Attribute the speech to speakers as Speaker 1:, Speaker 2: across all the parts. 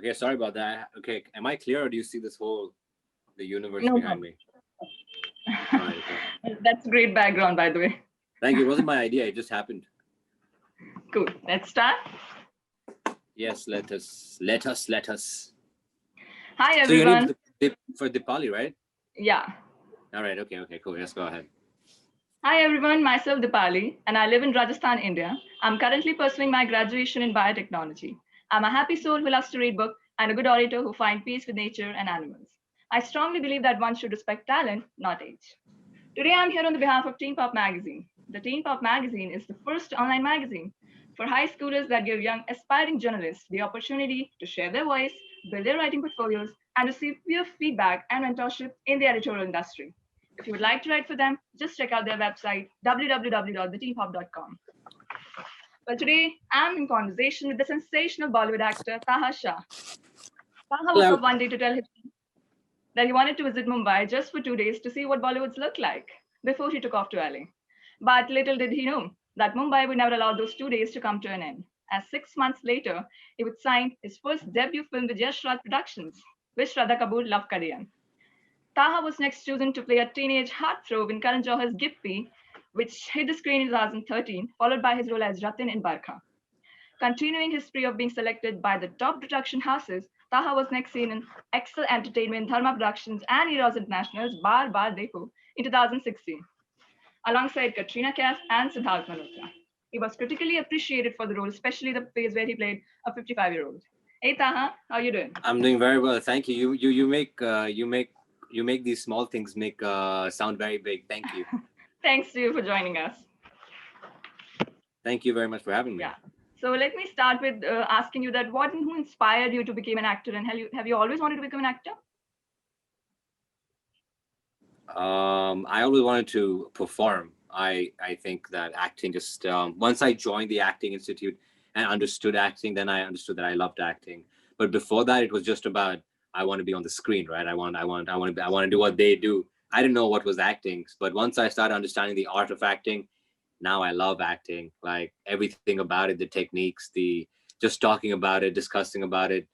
Speaker 1: Okay, sorry about that. Okay, am I clear or do you see the universe
Speaker 2: No
Speaker 1: behind
Speaker 2: problem.
Speaker 1: me? All right, okay.
Speaker 2: That's great background, by the way.
Speaker 1: Thank you. It wasn't my idea. It just happened.
Speaker 2: Cool. Let's start.
Speaker 1: Yes, let us.
Speaker 2: Hi,
Speaker 1: So your name's
Speaker 2: everyone.
Speaker 1: For Deepali, right?
Speaker 2: Yeah.
Speaker 1: All right, okay, cool. Let's go ahead.
Speaker 2: Hi, everyone. Myself, Deepali, and I live in Rajasthan, India. I'm currently pursuing my graduation in biotechnology. I'm a happy soul who loves to read books and a good orator who finds peace with nature and animals. I strongly believe that one should respect talent, not age. Today, I'm here on the behalf of Teen Pop Magazine. The Teen Pop Magazine is the first online magazine for high schoolers that give young aspiring journalists the opportunity to share their voice, build their writing portfolios, and receive peer feedback and mentorship in the editorial industry. If you would like to write for them, just check out their website, www.theteenpop.com. Well, today, I'm in conversation with the sensational Bollywood actor Taaha Shah. Taaha woke
Speaker 1: Hello.
Speaker 2: up one day to tell him that he wanted to visit Mumbai just for 2 days to see what Bollywoods look like before he took off to LA. But little did he know that Mumbai would never allow those 2 days to come to an end, as 6 months later, he would sign his first debut film with Yash Raj Productions, with Shraddha Kapoor, Luv Ka The End. Taha was next chosen to play a teenage heartthrob in Karan Johar's Gippi, which hit the screen in 2013, followed by his role as Jatin in Barkhaa. Continuing his spree of being selected by the top production houses, Taha was next seen in Excel Entertainment, Dharma Productions, and Eros International's Baar, Dekho in 2016, alongside Katrina Kaif and Sidharth Malhotra. He was critically appreciated for the role, especially the phase where he played a 55-year-old. Hey Taha, how you doing?
Speaker 1: I'm doing very well. Thank you. You make these small things make sound very big. Thank you.
Speaker 2: Thanks to you for joining us.
Speaker 1: Thank you very much for having me.
Speaker 2: Yeah. So let me start with asking you that who inspired you to become an actor, and have you always wanted to become an actor?
Speaker 1: I always wanted to perform. I think that acting just once I joined the acting institute and understood acting, then I understood that I loved acting. But before that, it was just about I want to be on the screen, right? I want to do what they do. I didn't know what was acting, but once I started understanding the art of acting, now I love acting. Like everything about it, the techniques, the just talking about it, discussing about it.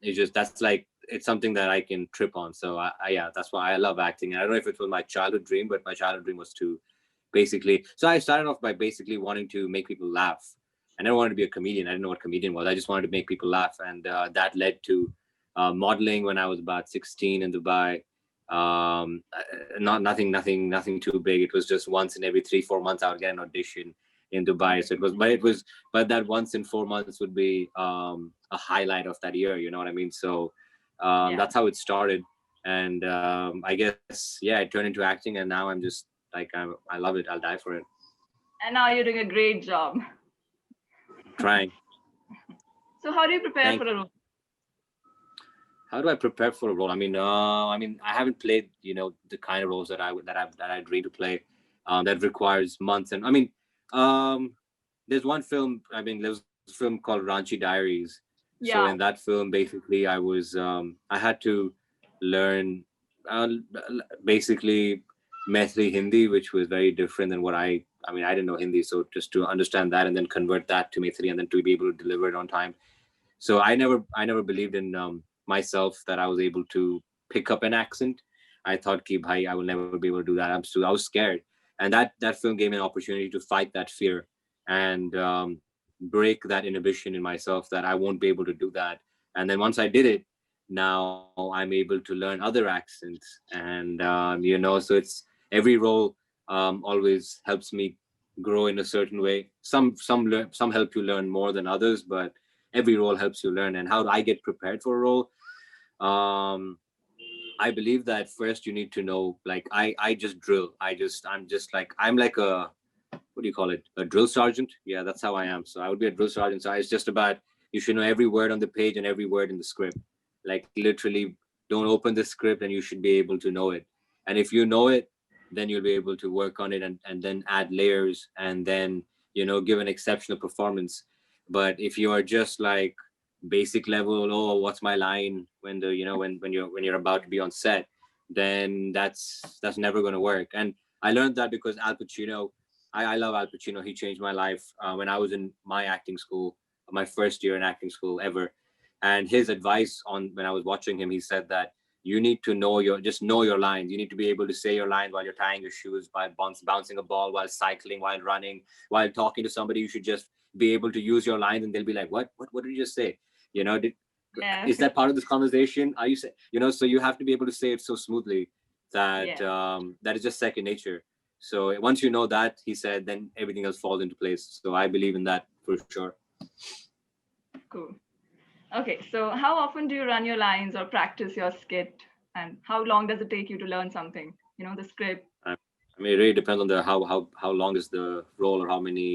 Speaker 1: It's just that's like it's something that I can trip on. So yeah, that's why I love acting. And I don't know if it was my childhood dream, but my childhood dream was to basically. So I started off by basically wanting to make people laugh. I never wanted to be a comedian. I didn't know what comedian was. I just wanted to make people laugh, and that led to modeling when I was about 16 in Dubai. Nothing too big. It was just once in every 3-4 months I would get an audition in Dubai. So but that once in 4 months would be a highlight of that year. You know what I mean? So that's how it started, and I guess yeah, it turned into acting, and now I'm just like I love it. I'll die for it.
Speaker 2: And now you're doing a great job.
Speaker 1: Trying.
Speaker 2: So how do you prepare for a role?
Speaker 1: How do I prepare for a role? I haven't played, the kind of roles that I'd dream to play, that requires months. And there's one film. There's a film called Ranchi Diaries.
Speaker 2: Yeah.
Speaker 1: So in that film, basically, I had to learn, basically, Maithili Hindi, which was very different than what I didn't know Hindi, so just to understand that and then convert that to Maithili and then to be able to deliver it on time. So I never believed in myself that I was able to pick up an accent. I thought, "Ki bhai, I will never be able to do that." I was scared, and that film gave me an opportunity to fight that fear and break that inhibition in myself that I won't be able to do that. And then once I did it, now I'm able to learn other accents, and so it's every role always helps me grow in a certain way. Some help you learn more than others, but every role helps you learn. And how do I get prepared for a role? I believe that first you need to know, like I just drill. I'm like a, what do you call it? A drill sergeant. Yeah, that's how I am. So I would be a drill sergeant. So it's just about, you should know every word on the page and every word in the script. Like literally don't open the script and you should be able to know it. And if you know it, then you'll be able to work on it and then add layers and then, give an exceptional performance. But if you are just like basic level, oh, what's my line when when you're about to be on set, then that's never going to work. And I learned that because Al Pacino, I love Al Pacino. He changed my life when I was in my acting school, my first year in acting school ever. And his advice on when I was watching him, he said that you need to know know your lines. You need to be able to say your lines while you're tying your shoes, while bouncing a ball, while cycling, while running, while talking to somebody. You should just be able to use your lines, and they'll be like, what did you just say? You know,
Speaker 2: Yeah.
Speaker 1: is that part of this conversation? Are you say, so you have to be able to say it so smoothly that
Speaker 2: Yeah.
Speaker 1: that is just second nature. So once you know that, he said, then everything else falls into place. So I believe in that for sure.
Speaker 2: Cool. Okay, so how often do you run your lines or practice your skit? And how long does it take you to learn something? The script.
Speaker 1: I mean, it really depends on the how long is the role, or how many,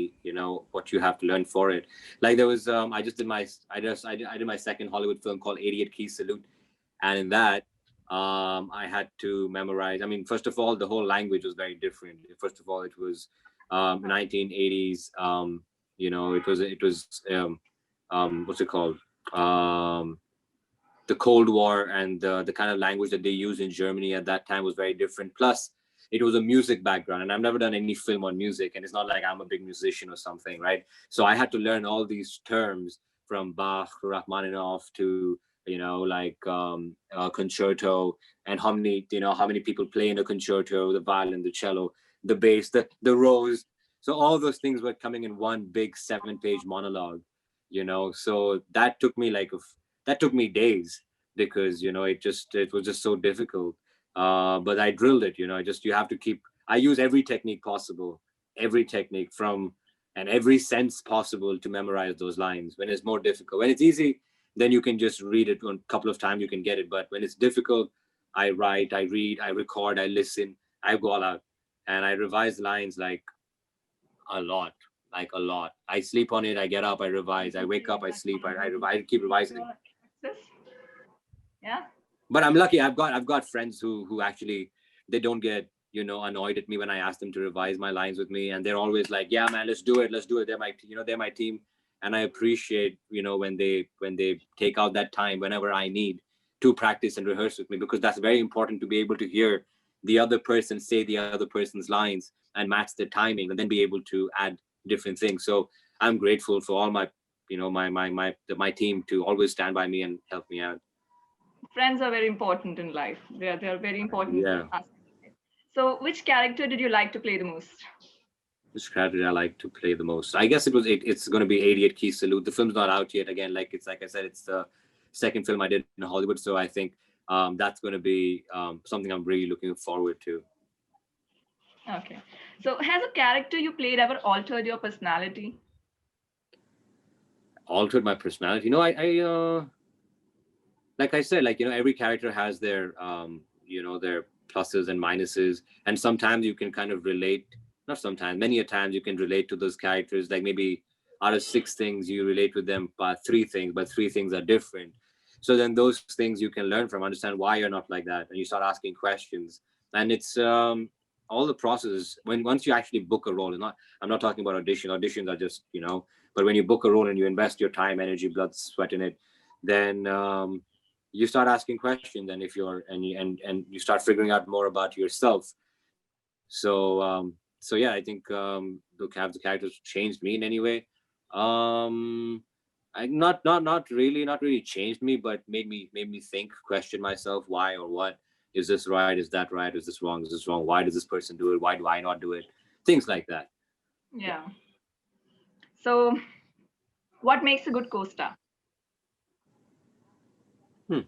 Speaker 1: what you have to learn for it. Like there was I did my second Hollywood film called 88 Key Salute, and in that I had to memorize. I mean, first of all, the whole language was very different. First of all, it was 1980s. It was what's it called? Um, the Cold War, and the kind of language that they used in Germany at that time was very different. Plus, it was a music background, and I've never done any film on music, and it's not like I'm a big musician or something, right? So I had to learn all these terms from Bach, Rachmaninoff to concerto, and how many people play in a concerto, the violin, the cello, the bass, the rose. So all those things were coming in one big 7-page monologue. So that took me days, because it was just so difficult. But I drilled it. You have to keep. I use every technique possible, every technique from and every sense possible to memorize those lines. When it's more difficult, when it's easy, then you can just read it a couple of times. You can get it. But when it's difficult, I write, I read, I record, I listen, I go all out, and I revise lines a lot, like a lot. I sleep on it. I get up. I revise. I wake up. I sleep. I revise. I keep revising.
Speaker 2: Yeah.
Speaker 1: But I'm lucky. I've got friends who actually, they don't get annoyed at me when I ask them to revise my lines with me, and they're always like, "Yeah, man, let's do it. Let's do it." They're my team, and I appreciate when they take out that time whenever I need to practice and rehearse with me, because that's very important to be able to hear the other person say the other person's lines and match the timing, and then be able to add different things. So I'm grateful for all my team to always stand by me and help me out.
Speaker 2: Friends are very important in life. They are very important
Speaker 1: Yeah.
Speaker 2: aspect. So, which character did you like to play the most?
Speaker 1: Which character I like to play the most? I guess it's going to be 88 Key Salute. The film's not out yet. Again, like I said, it's the second film I did in Hollywood, so I think that's going to be something I'm really looking forward to.
Speaker 2: Okay. So, has a character you played ever altered your personality?
Speaker 1: Altered my personality? No, I like I said, every character has their pluses and minuses, and sometimes you can kind of relate. Not sometimes, many a times you can relate to those characters. Like maybe out of 6 things, you relate with them by 3 things, but 3 things are different. So then those things you can learn from, understand why you're not like that, and you start asking questions. And it's all the processes when once you actually book a role. I'm not talking about auditions are just but when you book a role and you invest your time, energy, blood, sweat in it, then you start asking questions, and if you're and you start figuring out more about yourself. So yeah, I think the characters changed me in any way. um I not really changed me, but made me think, question myself, why or what. Is this right? Is that right? Is this wrong? Is this wrong? Why does this person do it? Why do I not do it? Things like that.
Speaker 2: Yeah. So, what makes a good co-star?
Speaker 1: Hmm.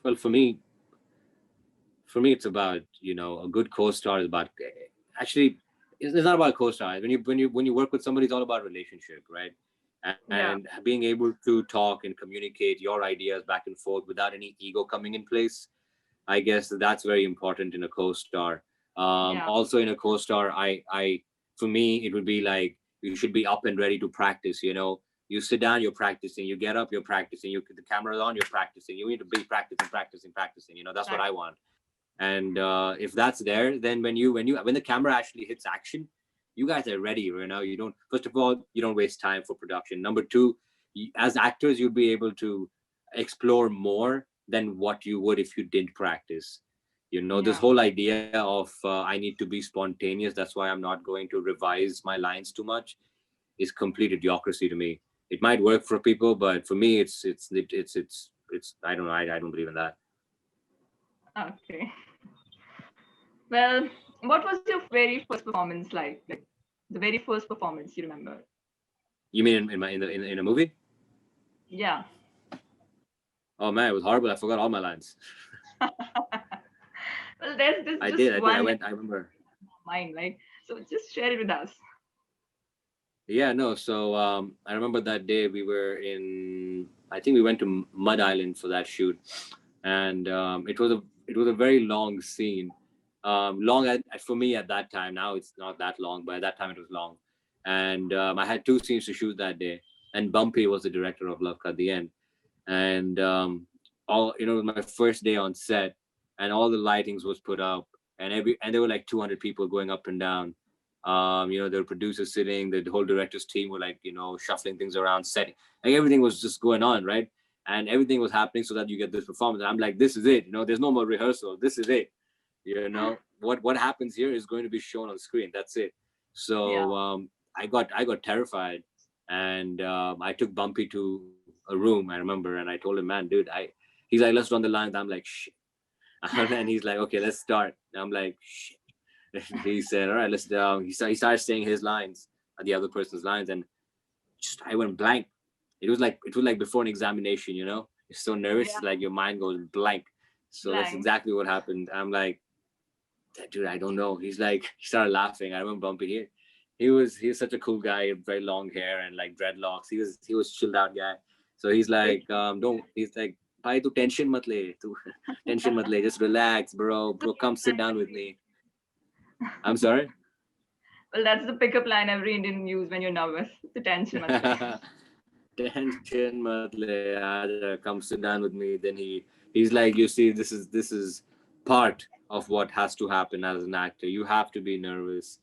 Speaker 1: Well, for me, it's about a good co-star is about actually it's not about co-star. When you work with somebody, it's all about relationship, right? And
Speaker 2: Yeah.
Speaker 1: being able to talk and communicate your ideas back and forth without any ego coming in place. I guess that's very important in a co-star.
Speaker 2: Yeah.
Speaker 1: Also in a co-star, for me, it would be like you should be up and ready to practice. You sit down, you're practicing. You get up, you're practicing. The camera's on, you're practicing. You need to be practicing, practicing, practicing. That's what
Speaker 2: Right.
Speaker 1: I want. And if that's there, then when the camera actually hits action, you guys are ready. You don't. First of all, you don't waste time for production. Number two, as actors, you'll be able to explore more than what you would if you didn't practice. This
Speaker 2: Yeah.
Speaker 1: whole idea of I need to be spontaneous, that's why I'm not going to revise my lines too much, is complete idiocracy to me. It might work for people, but for me, it's I don't know. I don't believe in that.
Speaker 2: Okay. Well, what was your very first performance like? Like the very first performance you remember?
Speaker 1: You mean in a movie?
Speaker 2: Yeah.
Speaker 1: Oh man, it was horrible. I forgot all my lines.
Speaker 2: Well, there's this
Speaker 1: I
Speaker 2: just
Speaker 1: did. I did.
Speaker 2: one
Speaker 1: I remember.
Speaker 2: mind, right? So just share it with us.
Speaker 1: Yeah, no. So I remember that day we were in. I think we went to Mud Island for that shoot, and it was a very long scene. Long for me at that time. Now it's not that long, but at that time it was long. And I had two scenes to shoot that day. And Bumpy was the director of Luv Ka The End, and all my first day on set, and all the lightings was put up, and there were like 200 people going up and down. There were producers sitting, the whole director's team were like, shuffling things around, setting, like everything was just going on, right? And everything was happening so that you get this performance. And I'm like, this is it. There's no more rehearsal. This is it. What happens here is going to be shown on screen. That's it.
Speaker 2: Yeah.
Speaker 1: So I got terrified, and I took Bumpy to a room. I remember, and I told him, man, dude, he's like, let's run the lines. I'm like, shit. And he's like, okay, let's start. And I'm like, shit. He said, all right, let's. He started saying his lines, the other person's lines, and just I went blank. It was like before an examination. You're so nervous,
Speaker 2: Yeah.
Speaker 1: like your mind goes blank. So that's
Speaker 2: Blank.
Speaker 1: exactly what happened. I'm like, dude, I don't know. He's like, he started laughing. I remember Bumpy here. He was such a cool guy, very long hair and like dreadlocks. He was chilled out guy. So he's like, don't. He's like, bhai, tu tension mat le, tu tension mat le. Just relax, bro. Come sit down with me. I'm sorry.
Speaker 2: Well, that's the pickup line every Indian use when you're nervous. The tension must be.
Speaker 1: Tension mat le, aaja, come sit down with me. Then he's like, you see, this is part of what has to happen as an actor. You have to be nervous,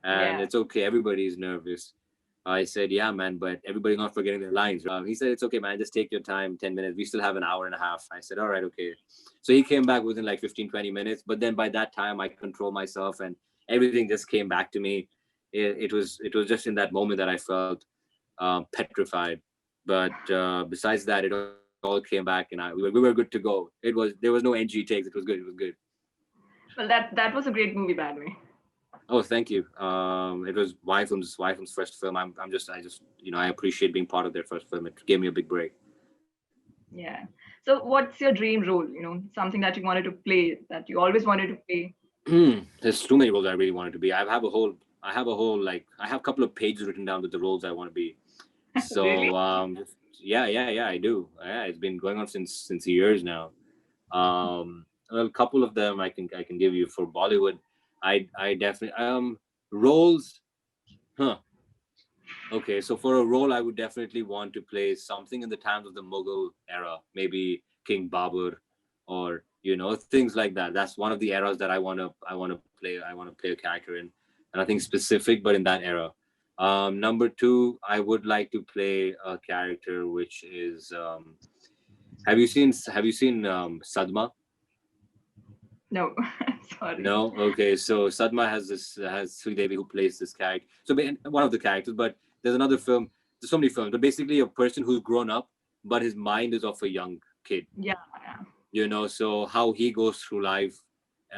Speaker 1: and
Speaker 2: Yeah.
Speaker 1: it's okay. Everybody's nervous. I said, yeah, man, but everybody's not forgetting their lines. He said, it's okay, man. Just take your time, 10 minutes. We still have an hour and a half. I said, all right, okay. So he came back within like 15, 20 minutes. But then by that time, I controlled myself, and everything just came back to me. It was just in that moment that I felt petrified. But besides that, it all came back, and we were good to go. There was no NG takes. It was good. It was good.
Speaker 2: Well, that was a great movie, by the way.
Speaker 1: Oh, thank you. It was Y Film's first film. I appreciate being part of their first film. It gave me a big break.
Speaker 2: Yeah. So, what's your dream role? Something that you wanted to play, that you always wanted to play.
Speaker 1: There's too many roles I really wanted to be. I have a couple of pages written down with the roles I want to be.
Speaker 2: Really?
Speaker 1: So yeah, I do. Yeah, it's been going on since years now. Well, a couple of them I can give you for Bollywood. I definitely roles. Huh. Okay, so for a role, I would definitely want to play something in the times of the Mughal era, maybe King Babur, or things like that. That's one of the eras that I want to play. I want to play a character in, and I think specific, but in that era. Number two, I would like to play a character which is. Have you seen Sadma?
Speaker 2: No. Sorry.
Speaker 1: No. Okay. So Sadma has Sri Devi who plays this character. So one of the characters, but there's another film. There's so many films, but basically a person who's grown up, but his mind is of a young kid.
Speaker 2: Yeah. Yeah.
Speaker 1: So how he goes through life.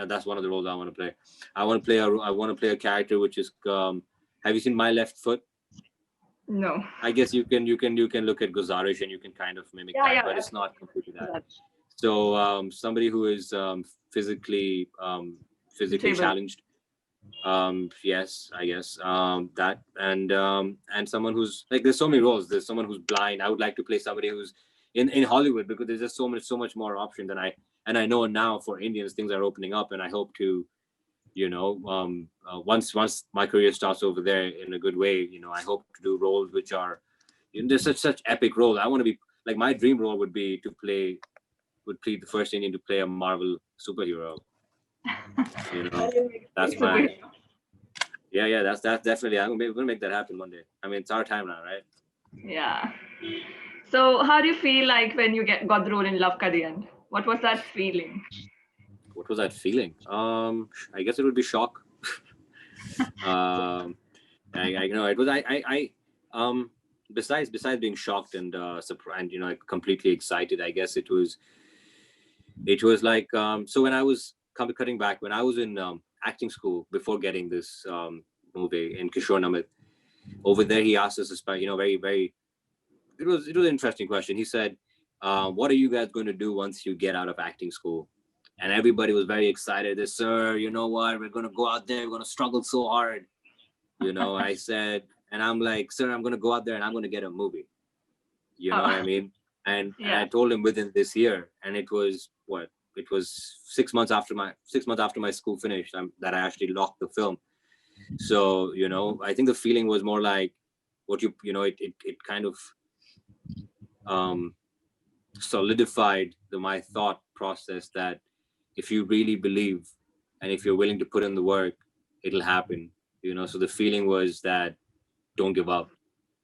Speaker 1: That's one of the roles I want to play. I want to play a character which is. Have you seen My Left Foot?
Speaker 2: No.
Speaker 1: I guess you can look at Guzarish and you can kind of mimic
Speaker 2: Yeah.
Speaker 1: that,
Speaker 2: Yeah.
Speaker 1: but it's not completely that.
Speaker 2: That's
Speaker 1: So somebody who is physically
Speaker 2: table.
Speaker 1: challenged. Yes, I guess that, and someone who's like, there's so many roles. There's someone who's blind. I would like to play somebody who's in Hollywood, because there's just so much more option than I know now for Indians things are opening up, and I hope to once my career starts over there in a good way, I hope to do roles which are, there's such epic roles. I want to be like, my dream role would be the first Indian to play a Marvel superhero. You know, that's
Speaker 2: It's a
Speaker 1: my
Speaker 2: great.
Speaker 1: yeah. That's definitely. We're gonna make that happen one day. I mean, it's our time now, right?
Speaker 2: Yeah. So, how do you feel like when you got the role in Love Ka The End? What was that feeling?
Speaker 1: What was that feeling? I guess it would be shock. um, I know it was. I besides being shocked and surprised, like completely excited, I guess it was like so when I was cutting back when I was in acting school before getting this movie in Kishore Namit. Over there, he asked us this, very very. It was an interesting question. He said, "What are you guys going to do once you get out of acting school?" And everybody was very excited. They, sir, you know what? We're going to go out there. We're going to struggle so hard. I said, and I'm like, sir, I'm going to go out there and I'm going to get a movie. You know what I
Speaker 2: Oh,
Speaker 1: mean? And I
Speaker 2: yeah.
Speaker 1: told him within this year, and it was what it was 6 months after my school finished, that I actually locked the film. So I think the feeling was more like what it kind of um, solidified my thought process that if you really believe and if you're willing to put in the work, it'll happen. So the feeling was that don't give up.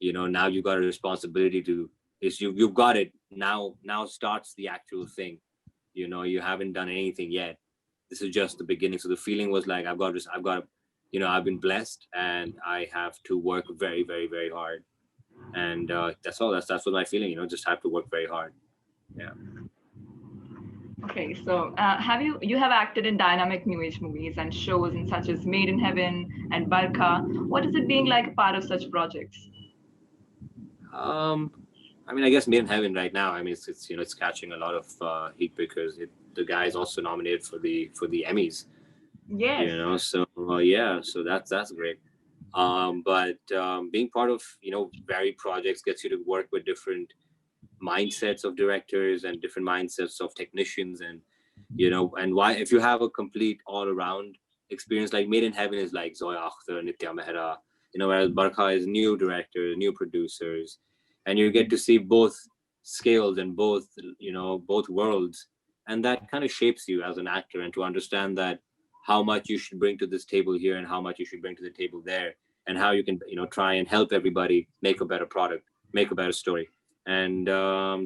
Speaker 1: Now you've got a responsibility to is you've got it now starts the actual thing. You haven't done anything yet. This is just the beginning. So the feeling was like I've got I've been blessed and I have to work very very very hard. And that's all. That's what my feeling. Just have to work very hard. Yeah.
Speaker 2: Okay, so you have acted in dynamic new age movies and shows in such as Made in Heaven and Barkha. What is it being like a part of such projects?
Speaker 1: um I mean, I guess Made in Heaven right now, I mean, it's catching a lot of heat because the guy is also nominated for the Emmys.
Speaker 2: Yes.
Speaker 1: So yeah, so that's great. But being part of varied projects gets you to work with different mindsets of directors and different mindsets of technicians, and why if you have a complete all around experience, like Made in Heaven is like Zoya Akhtar, Nitya Mehra, whereas Barkha is new directors, new producers, and you get to see both scales and both worlds, and that kind of shapes you as an actor, and to understand that how much you should bring to this table here and how much you should bring to the table there, and how you can try and help everybody make a better product, make a better story. And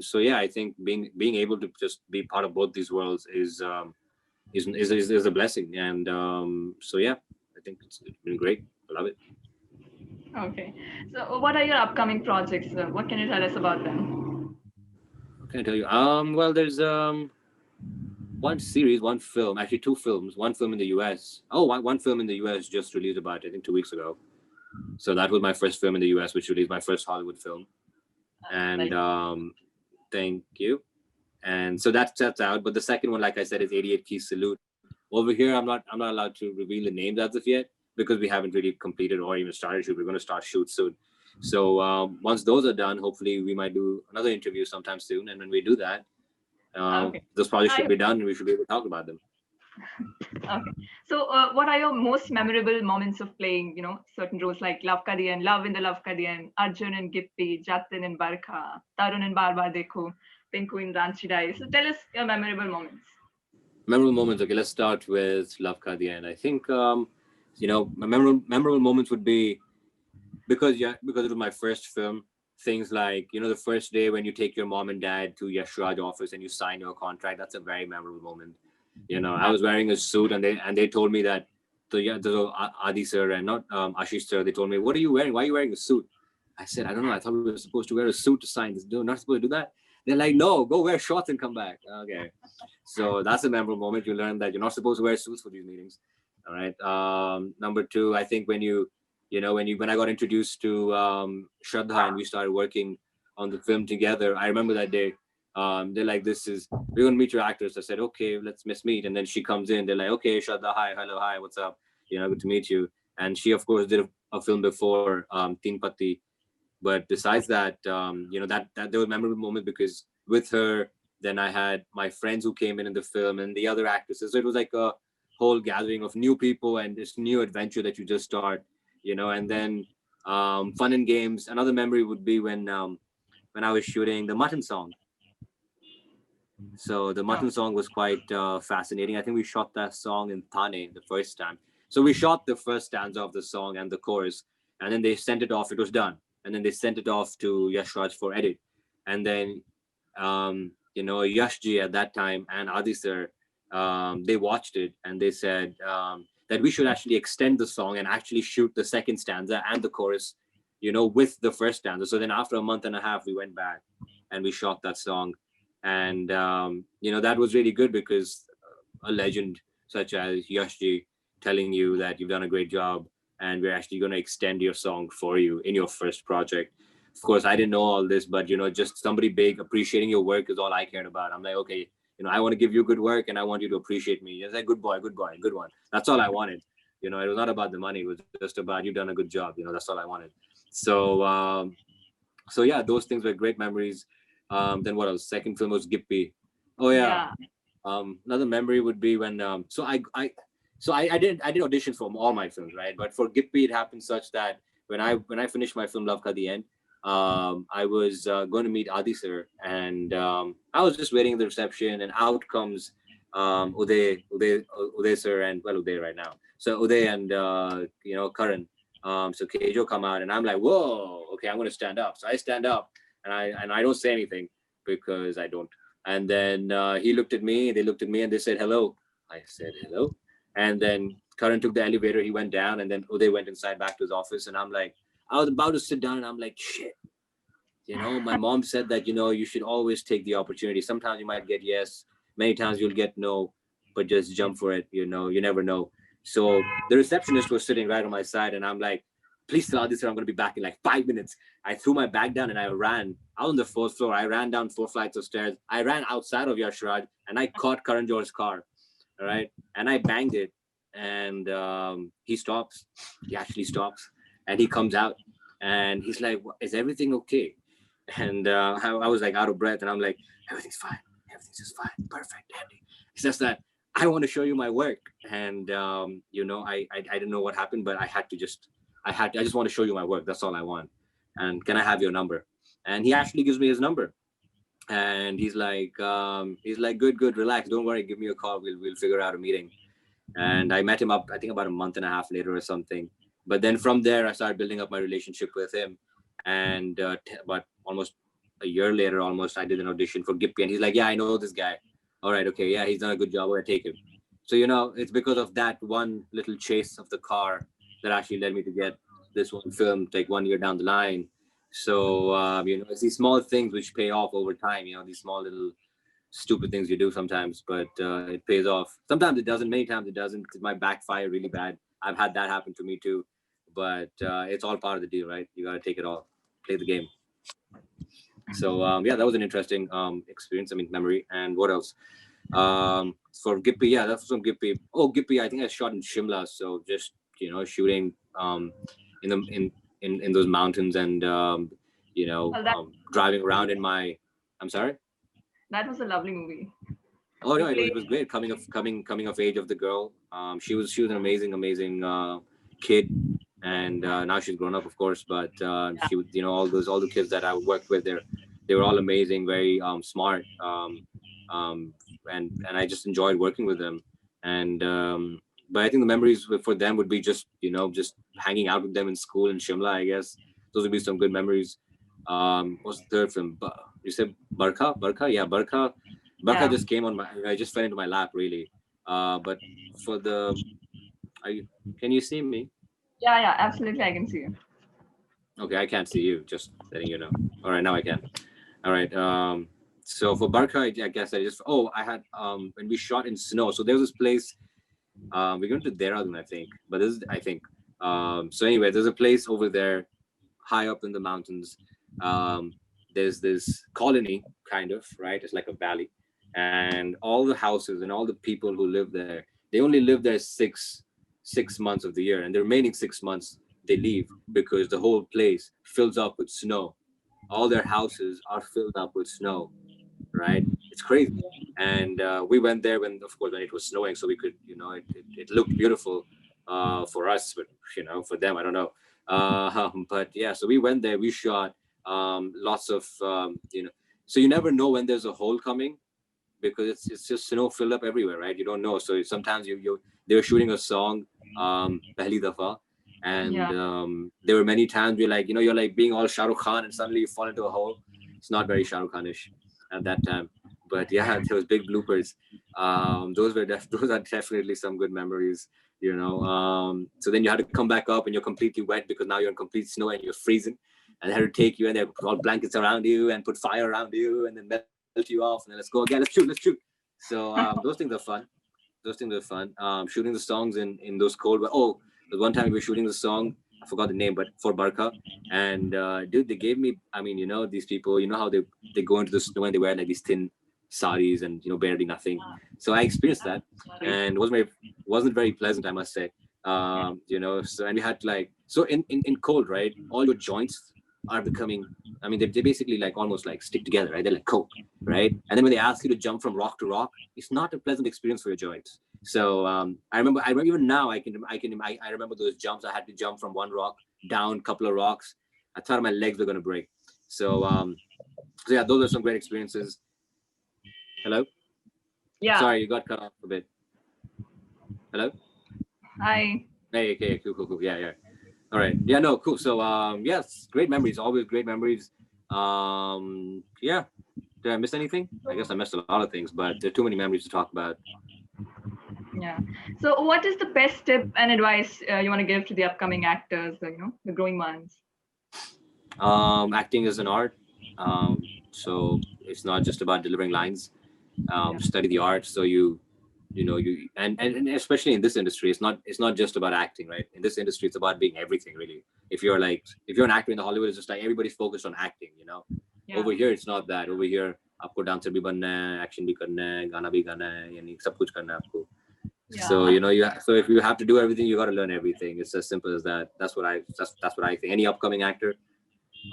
Speaker 1: so yeah, I think being able to just be part of both these worlds is a blessing. And so yeah, I think it's been great. I love it.
Speaker 2: Okay. So, what are your upcoming projects? What can you tell us about them?
Speaker 1: What can I tell you? Well, there's one series, one film, actually two films. One film in the US. Oh, one film in the US just released about I think 2 weeks ago. So that was my first film in the US, which released my first Hollywood film. And
Speaker 2: Very
Speaker 1: thank you. And so that's out. But the second one, like I said, is 88 Key Salute. Over here, I'm not allowed to reveal the names as of yet because we haven't really completed or even started shoot. We're going to start shoot soon. So once those are done, hopefully we might do another interview sometime soon. And when we do that,
Speaker 2: okay.
Speaker 1: those projects should
Speaker 2: I,
Speaker 1: be done and we should be able to talk about them.
Speaker 2: okay. So, what are your most memorable moments of playing, certain roles like Luv Ka The End, Love in the Luv Ka The End, Arjun and Gippi, Jatin and Barkha, Tarun and Baar Dekho, Pinku in Ranchi Dai. So, tell us your memorable moments.
Speaker 1: Memorable moments. Okay, let's start with Luv Ka The End. I think my memorable moments would be because it was my first film. Things like the first day when you take your mom and dad to Yash Raj office and you sign your contract. That's a very memorable moment. I was wearing a suit and they told me that the Adi sir and not Ashish sir. They told me, "What are you wearing? Why are you wearing a suit?" I said, "I don't know. I thought we were supposed to wear a suit to sign this. No, not supposed to do that." They're like, "No, go wear shorts and come back." Okay, so that's a memorable moment. You learn that you're not supposed to wear suits for these meetings. All right. Number two, I think when I got introduced to Shraddha and we started working on the film together, I remember that day. They're like, we're gonna meet your actress. I said, okay, let's meet. And then she comes in. They're like, okay, Shraddha, hi, hello, hi, what's up? Good to meet you. And she, of course, did a film before, Teen Patti. But besides that, that there was a memorable moment because with her, then I had my friends who came in the film and the other actresses. So it was like a whole gathering of new people and this new adventure that you just start, and then fun and games. Another memory would be when I was shooting the Mutton song. So the
Speaker 2: Oh,
Speaker 1: Mutton song was quite fascinating. I think we shot that song in Thane the first time. So we shot the first stanza of the song and the chorus, and then they sent it off. It was done, and then they sent it off to Yash Raj for edit, and then Yash ji at that time and Adi sir, they watched it and they said that we should actually extend the song and actually shoot the second stanza and the chorus, with the first stanza. So then after a month and a half, we went back and we shot that song. And, that was really good because a legend such as Yash Ji telling you that you've done a great job and we're actually going to extend your song for you in your first project. Of course, I didn't know all this, but, just somebody big appreciating your work is all I cared about. I'm like, okay, I want to give you good work and I want you to appreciate me. It's like, good boy, good one. That's all I wanted. It was not about the money. It was just about you've done a good job. That's all I wanted. So, yeah, those things were great memories. Then what else? Second film was Gippi. Oh yeah.
Speaker 2: Yeah.
Speaker 1: Another memory would be when I did auditions for all my films, right? But for Gippi, it happened such that when I finished my film Luv Ka The End, I was going to meet Adi sir, and I was just waiting in the reception, and out comes Uday sir, and well, Uday right now. So Uday and Karan. So Kejo come out, and I'm like, whoa, okay, I'm going to stand up. So I stand up, and I don't say anything because I don't. And then he looked at me, they looked at me, and they said hello. I said hello, and then Karan took the elevator. He went down, and then Uday went inside back to his office, and I'm like, I was about to sit down, and I'm like, shit. My mom said that, you should always take the opportunity. Sometimes you might get yes, many times you'll get no, but just jump for it. You never know. So the receptionist was sitting right on my side, and I'm like, please tell this, I'm going to be back in like 5 minutes. I threw my bag down and I ran out on the fourth floor. I ran down 4 flights of stairs. I ran outside of Yash Raj and I caught Karan Johar's car. All right. And I banged it. And he stops. He actually stops. And he comes out. And he's like, is everything okay? And I was like out of breath. And I'm like, everything's fine. Everything's just fine. Perfect, Andy. It's just that I want to show you my work. And, I didn't know what happened, but I just want to show you my work. That's all I want. And can I have your number? And he actually gives me his number. And he's like, good, relax. Don't worry. Give me a call. We'll figure out a meeting. And I met him up, I think about a month and a half later or something. But then from there, I started building up my relationship with him. And but almost a year later, almost, I did an audition for Gippi. And he's like, yeah, I know this guy. All right, okay. Yeah, he's done a good job. I take him. So, it's because of that one little chase of the car that actually led me to get this one film like 1 year down the line. So, it's these small things which pay off over time, these small little stupid things you do sometimes, but it pays off. Sometimes it doesn't, many times it doesn't. It might backfire really bad. I've had that happen to me too, but it's all part of the deal, right? You got to take it all, play the game. So, yeah, that was an interesting experience. I mean, memory. And what else? For Gippi, yeah, that's from Gippi. Oh, Gippi, I think I shot in Shimla. So just, shooting in those mountains and, driving around in my, I'm sorry?
Speaker 2: That was a lovely movie.
Speaker 1: Oh no, it was great. Coming of age of the girl. She was an amazing kid, and now she's grown up, of course. But she would, all the kids that I worked with, they were all amazing, very smart, and I just enjoyed working with them. And but I think the memories for them would be just just hanging out with them in school in Shimla. I guess those would be some good memories. What's the third film? You said Barkhaa? Barkhaa? Yeah, Barkhaa. Barkhaa just came on I just fell into my lap, really. But for can you see me?
Speaker 2: Yeah, absolutely. I can see you.
Speaker 1: Okay, I can't see you. Just letting you know. All right, now I can. All right. So for Barkhaa, I guess I had when we shot in snow. So there was this place. We're going to Dehradun, I think. But this is, I think. So anyway, there's a place over there, high up in the mountains. There's this colony, kind of, right? It's like a valley, and all the houses and all the people who live there, they only live there six months of the year, and the remaining 6 months they leave because the whole place fills up with snow. All their houses are filled up with snow, right? It's crazy. And we went there when, of course, when it was snowing, so we could, it looked beautiful for us, but for them, I don't know. But yeah, so we went there, we shot lots of, so you never know when there's a hole coming because it's just snow filled up everywhere, right? You don't know. So sometimes they were shooting a song, Pehli Dafa, and there were many times you're like being all Shah Rukh Khan and suddenly you fall into a hole. It's not very Shah Rukh Khanish at that time, but yeah, there was big bloopers. Those are definitely some good memories. So then you had to come back up and you're completely wet because now you're in complete snow and you're freezing, and they had to take you and they put all blankets around you and put fire around you and then melt you off, and then let's go again, let's shoot. So those things are fun. Shooting the songs in those cold. Oh, the one time we were shooting the song, I forgot the name, but for Barkhaa, and dude, they gave me. I mean, these people, how they go into the snow and they wear like these thin saris and barely nothing. So I experienced that, and wasn't very pleasant, I must say. So and we had to in cold, right? All your joints are becoming. I mean, they basically like almost like stick together, right? They're like coke, right? And then when they ask you to jump from rock to rock, it's not a pleasant experience for your joints. So I remember even now I remember those jumps. I had to jump from one rock down a couple of rocks. I thought my legs were gonna break. So yeah, those are some great experiences. Hello.
Speaker 2: Yeah.
Speaker 1: Sorry, you got cut off a bit. Hello.
Speaker 2: Hi.
Speaker 1: Hey, okay, cool. Yeah. All right. Yeah, no, cool. So yes, great memories. Always great memories. Yeah. Did I miss anything? I guess I missed a lot of things, but there are too many memories to talk about.
Speaker 2: Yeah. So, what is the best tip and advice you want to give to the upcoming actors, the growing ones?
Speaker 1: Acting is an art. So it's not just about delivering lines. Study the art. So and especially in this industry, it's not just about acting, right? In this industry, it's about being everything, really. If you're an actor in the Hollywood, it's just like everybody's focused on acting.
Speaker 2: Yeah.
Speaker 1: Over here, it's not that. Over here, आपको dancer भी बनना है, action भी करना है, गाना भी गाना है, यानी सब कुछ करना है आपको.
Speaker 2: Yeah.
Speaker 1: So so if you have to do everything, you got to learn everything. It's as simple as that. That's what I think. Any upcoming actor,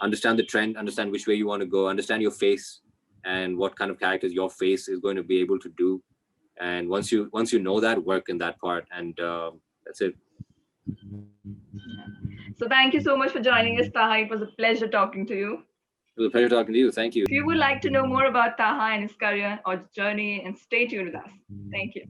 Speaker 1: understand the trend, understand which way you want to go, understand your face and what kind of characters your face is going to be able to do. And once you know that, work in that part, and that's it.
Speaker 2: So thank you so much for joining us, Taaha. It was a pleasure talking to you.
Speaker 1: It was a pleasure talking to you. Thank you.
Speaker 2: If you would like to know more about Taaha and his career or journey, and stay tuned with us. Thank you.